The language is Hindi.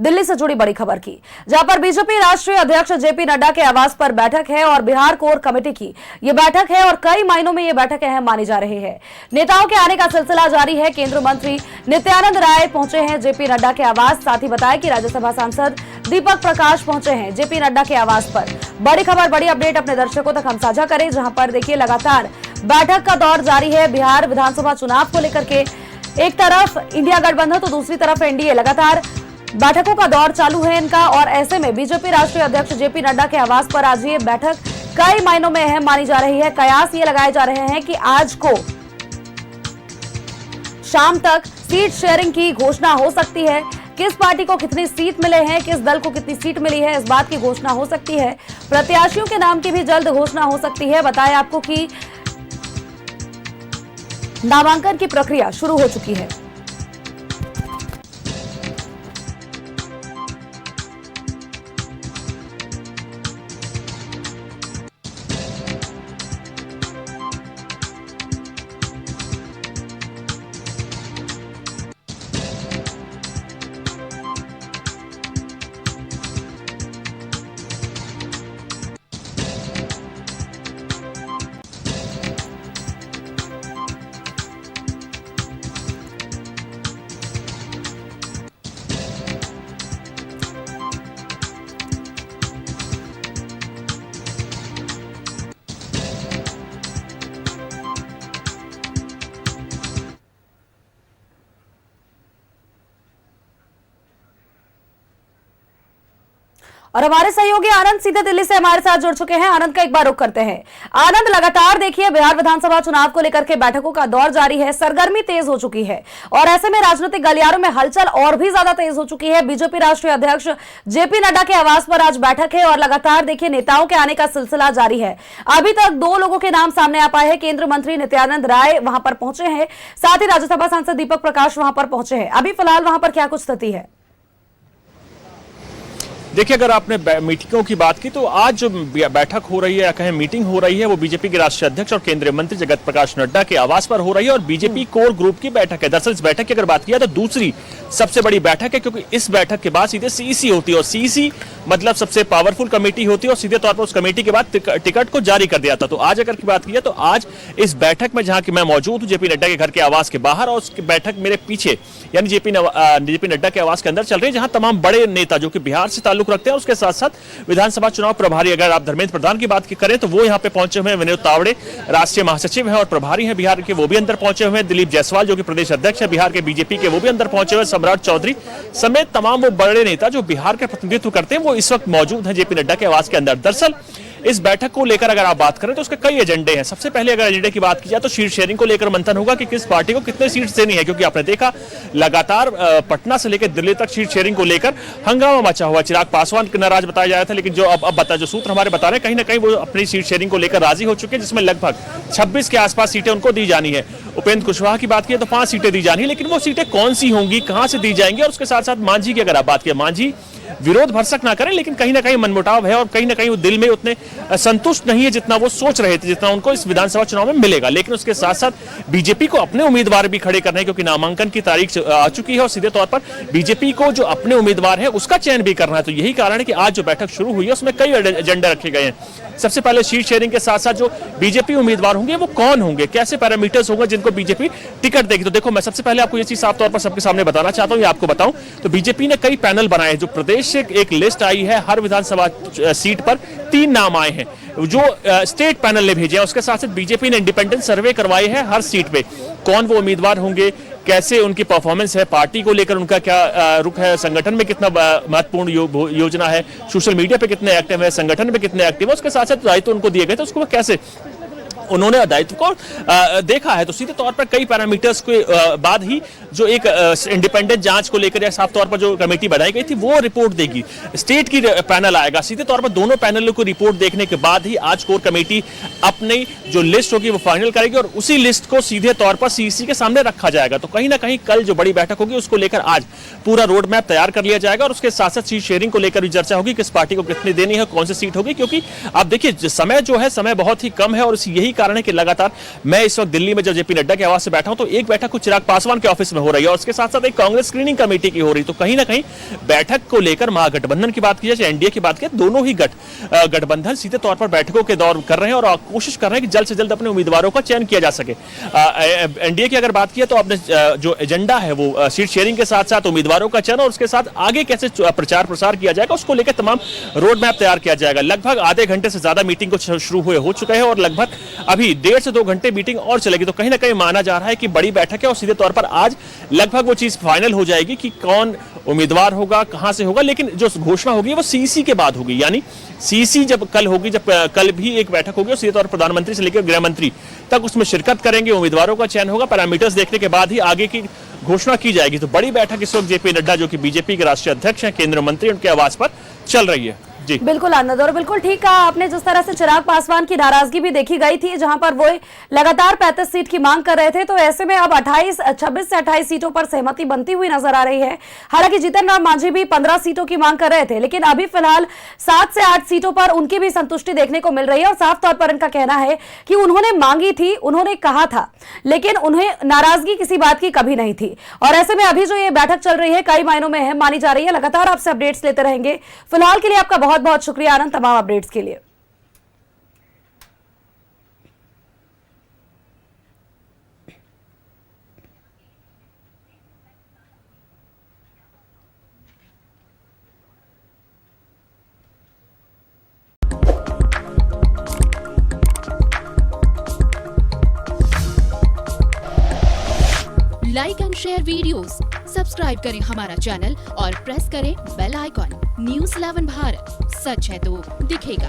दिल्ली से जुड़ी बड़ी खबर की, जहां पर बीजेपी राष्ट्रीय अध्यक्ष जेपी नड्डा के आवास पर बैठक है और बिहार कोर कमेटी की ये बैठक है और कई महीनों में ये बैठक अहम मानी जा रही है। नेताओं के आने का सिलसिला जारी है। केंद्रीय मंत्री नित्यानंद राय पहुंचे हैं जेपी नड्डा के आवास। साथ ही बताया कि राज्यसभा सांसद दीपक प्रकाश पहुंचे हैं जेपी नड्डा के आवास पर। बड़ी खबर, बड़ी अपडेट अपने दर्शकों तक हम साझा करें, जहां पर देखिए लगातार बैठक का दौर जारी है। बिहार विधानसभा चुनाव को लेकर के एक तरफ इंडिया गठबंधन तो दूसरी तरफ एनडीए, लगातार बैठकों का दौर चालू है इनका। और ऐसे में बीजेपी राष्ट्रीय अध्यक्ष जेपी नड्डा के आवास पर आज ये बैठक कई महीनों में अहम मानी जा रही है। कयास ये लगाए जा रहे हैं कि आज को शाम तक सीट शेयरिंग की घोषणा हो सकती है। किस पार्टी को कितनी सीट मिले हैं, किस दल को कितनी सीट मिली है, इस बात की घोषणा हो सकती है। प्रत्याशियों के नाम की भी जल्द घोषणा हो सकती है। बताएं आपको कि नामांकन की प्रक्रिया शुरू हो चुकी है। और हमारे सहयोगी आनंद सीधे दिल्ली से हमारे साथ जुड़ चुके हैं। आनंद का एक बार रुख करते हैं। आनंद, लगातार देखिए बिहार विधानसभा चुनाव को लेकर के बैठकों का दौर जारी है, सरगर्मी तेज हो चुकी है और ऐसे में राजनीतिक गलियारों में हलचल और भी ज्यादा तेज हो चुकी है। बीजेपी राष्ट्रीय अध्यक्ष जेपी नड्डा के आवास पर आज बैठक है और लगातार देखिए नेताओं के आने का सिलसिला जारी है। अभी तक 2 लोगों के नाम सामने आ पाए हैं। केंद्रीय मंत्री नित्यानंद राय वहां पर पहुंचे हैं, साथ ही राज्यसभा सांसद दीपक प्रकाश वहां पर पहुंचे हैं। अभी फिलहाल वहां पर क्या कुछ स्थिति है? देखिए, अगर आपने मीटिंगों की बात की तो आज जो बैठक हो रही है या कहें मीटिंग हो रही है वो बीजेपी के राष्ट्रीय अध्यक्ष और केंद्रीय मंत्री जगत प्रकाश नड्डा के आवास पर हो रही है और बीजेपी कोर ग्रुप की बैठक है। दरअसल इस बैठक की अगर बात किया तो दूसरी सबसे बड़ी बैठक है, क्योंकि इस बैठक के बाद सीधे सीईसी होती है और सीईसी मतलब सबसे पावरफुल कमेटी होती है और सीधे तौर पर उस कमेटी के बाद टिकट को जारी कर दिया था। तो आज अगर की बात की तो आज इस बैठक में जहां कि मैं मौजूद हूं जेपी नड्डा के घर के आवास के बाहर और उसकी बैठक मेरे पीछे यानी जेपी नड्डा के आवास के अंदर चल रही है, जहां तमाम बड़े नेता जो कि बिहार से ताल्लुक रखते हैं और उसके साथ विधानसभा चुनाव प्रभारी अगर आप धर्मेंद्र प्रधान की बात करें तो वो यहां पे पहुंचे हुए हैं। विनोद तावड़े राष्ट्रीय महासचिव हैं और प्रभारी हैं बिहार के, वो भी अंदर पहुंचे हुए हैं। दिलीप जायसवाल जो कि प्रदेश अध्यक्ष है बिहार के बीजेपी के, वो भी अंदर पहुंचे हुए हैं। सम्राट चौधरी समेत तमाम वो बड़े नेता जो बिहार के प्रतिनिधित्व करते हैं वो इस वक्त मौजूद हैं जेपी नड्डा के आवास के अंदर। दरअसल इस बैठक को लेकर अगर आप बात करें तो उसके कई एजेंडे हैं। सबसे पहले अगर एजेंडे की बात की जाए तो सीट शेयरिंग को लेकर मंथन होगा कि किस पार्टी को कितने सीट्स देनी है, क्योंकि आपने देखा लगातार पटना से लेकर दिल्ली तक सीट शेयरिंग को लेकर हंगामा मचा हुआ। चिराग पासवान नाराज बताया जा रहा था, लेकिन जो जो सूत्र हमारे बता रहे हैं कहीं ना कहीं वो अपनी सीट शेयरिंग को लेकर राजी हो चुके हैं, जिसमें लगभग 26 के आसपास सीटें उनको दी जानी है। उपेंद्र कुशवाहा की बात की तो 5 सीटें दी जानी है, लेकिन वो सीटें कौन सी होंगी, कहां से दी जाएंगी और उसके साथ साथ मांझी की अगर आप बात किया, मांझी विरोध भरसक ना करें, लेकिन कहीं ना कहीं मनमुटाव है और कहीं ना कहीं वो दिल में उतने संतुष्ट नहीं है जितना वो सोच रहे थे, जितना उनको इस विधानसभा चुनाव में मिलेगा। लेकिन उसके साथ साथ बीजेपी को अपने उम्मीदवार भी खड़े करने हैं, क्योंकि नामांकन की तारीख आ चुकी है और सीधे तौर पर बीजेपी को जो अपने उम्मीदवार है उसका चयन भी करना है। तो यही कारण है कि आज जो बैठक शुरू हुई है उसमें कई एजेंडे रखे गए हैं। सबसे पहले सीट शेयरिंग के साथ साथ जो बीजेपी उम्मीदवार होंगे वो कौन होंगे, कैसे पैरामीटर्स होंगे जिनको बीजेपी टिकट देगी। तो देखो, मैं सबसे पहले आपको ये चीज साफ तौर पर सबके सामने बताना चाहता हूं, ये आपको बताऊं तो बीजेपी ने कई पैनल बनाए हैं। जो प्रदेश से एक लिस्ट आई है, हर विधानसभा सीट पर 3 नाम आए हैं जो स्टेट पैनल ने भेजे हैं। उसके साथ साथ बीजेपी ने इंडिपेंडेंट सर्वे करवाए हैं हर सीट पे, कौन वो उम्मीदवार होंगे, कैसे उनकी परफॉर्मेंस है, पार्टी को लेकर उनका क्या रुख है, संगठन में कितना महत्वपूर्ण योजना है, सोशल मीडिया पे कितने एक्टिव है, संगठन में कितने एक्टिव है, उसके साथ साथ दायित्व उनको दिए गए थे उसको कैसे उन्होंने दायित्व को देखा है। तो सीधे तौर पर कई पैरामीटर्स के बाद ही जो एक इंडिपेंडेंट जांच को लेकर या साफ तौर पर जो कमेटी बनाई गई थी वो रिपोर्ट देगी, स्टेट की पैनल आएगा। सीधे तौर पर दोनों पैनलों को रिपोर्ट देखने के बाद ही आज कोर कमेटी अपनी जो लिस्ट होगी वो फाइनल करेगी और उसी लिस्ट को सीधे तौर पर सीईसी के सामने रखा जाएगा। तो कहीं ना कहीं कल जो बड़ी बैठक होगी उसको लेकर आज पूरा रोड मैप तैयार कर लिया जाएगा और उसके साथ साथ सीट शेयरिंग को लेकर भी चर्चा होगी, किस पार्टी को कितनी देनी है, कौन सी सीट होगी। क्योंकि आप देखिए समय जो है समय बहुत ही कम है और यही कारण है कि लगातार मैं इस वक्त दिल्ली में जब जेपी नड्डा के आवास से बैठा हूं तो एक बैठक कुछ चिराग पासवान के ऑफिस में हो रही है और उसके साथ साथ एक कांग्रेस स्क्रीनिंग कमेटी की हो रही है। तो कहीं ना कहीं बैठक को लेकर महागठबंधन की बात की जाए, एनडीए की बात की, दोनों ही गठबंधन सीधे तौर पर बैठकों के दौर कर रहे हैं और कोशिश कर रहे हैं कि जल्द से जल्द अपने उम्मीदवारों का चयन किया जा सके। एनडीए की अगर बात की तो अपने जो एजेंडा है वो सीट शेयरिंग के साथ साथ उम्मीदवारों का चयन और उसके साथ आगे कैसे प्रचार प्रसार किया जाएगा उसको लेकर तमाम रोड मैप तैयार किया जाएगा। लगभग आधे घंटे से ज्यादा मीटिंग को शुरू हुए हो चुके हैं और लगभग अभी 1.5 से 2 घंटे मीटिंग और चलेगी। तो कहीं ना कहीं माना जा रहा है कि बड़ी बैठक है और सीधे तौर पर आज लगभग वो चीज फाइनल हो जाएगी कि कौन उम्मीदवार होगा, कहां से होगा। लेकिन जो घोषणा होगी वो सीसी के बाद होगी, यानी सीसी जब कल होगी, जब कल भी एक बैठक होगी और सीधे तौर पर प्रधानमंत्री से लेकर गृह मंत्री तक उसमें शिरकत करेंगे, उम्मीदवारों का चयन होगा, पैरामीटर्स देखने के बाद ही आगे की घोषणा की जाएगी। तो बड़ी बैठक इस वक्त जेपी नड्डा जो कि बीजेपी के राष्ट्रीय अध्यक्ष हैं, केंद्रीय मंत्री, उनके आवास पर चल रही है। जी बिल्कुल आनंद, और बिल्कुल ठीक कहा आपने। जिस तरह से चिराग पासवान की नाराजगी भी देखी गई थी, जहां पर वो लगातार 35 सीट की मांग कर रहे थे, तो ऐसे में अब 26 से 28 सीटों पर सहमति बनती हुई नजर आ रही है। हालांकि जीतन राम मांझी भी 15 सीटों की मांग कर रहे थे, लेकिन अभी फिलहाल 7 से 8 सीटों पर उनकी भी संतुष्टि देखने को मिल रही है और साफ तौर पर इनका कहना है कि उन्होंने मांगी थी, उन्होंने कहा था, लेकिन उन्हें नाराजगी किसी बात की कभी नहीं थी। और ऐसे में अभी जो ये बैठक चल रही है कई मायनों में अहम मानी जा रही है। लगातार आपसे अपडेट्स लेते रहेंगे। फिलहाल के लिए आपका बहुत बहुत शुक्रिया आनंद, तमाम अपडेट्स के लिए। Like and share videos, subscribe करें हमारा चैनल और प्रेस करें बेल आइकॉन। न्यूज़ 11 भारत, सच है तो दिखेगा।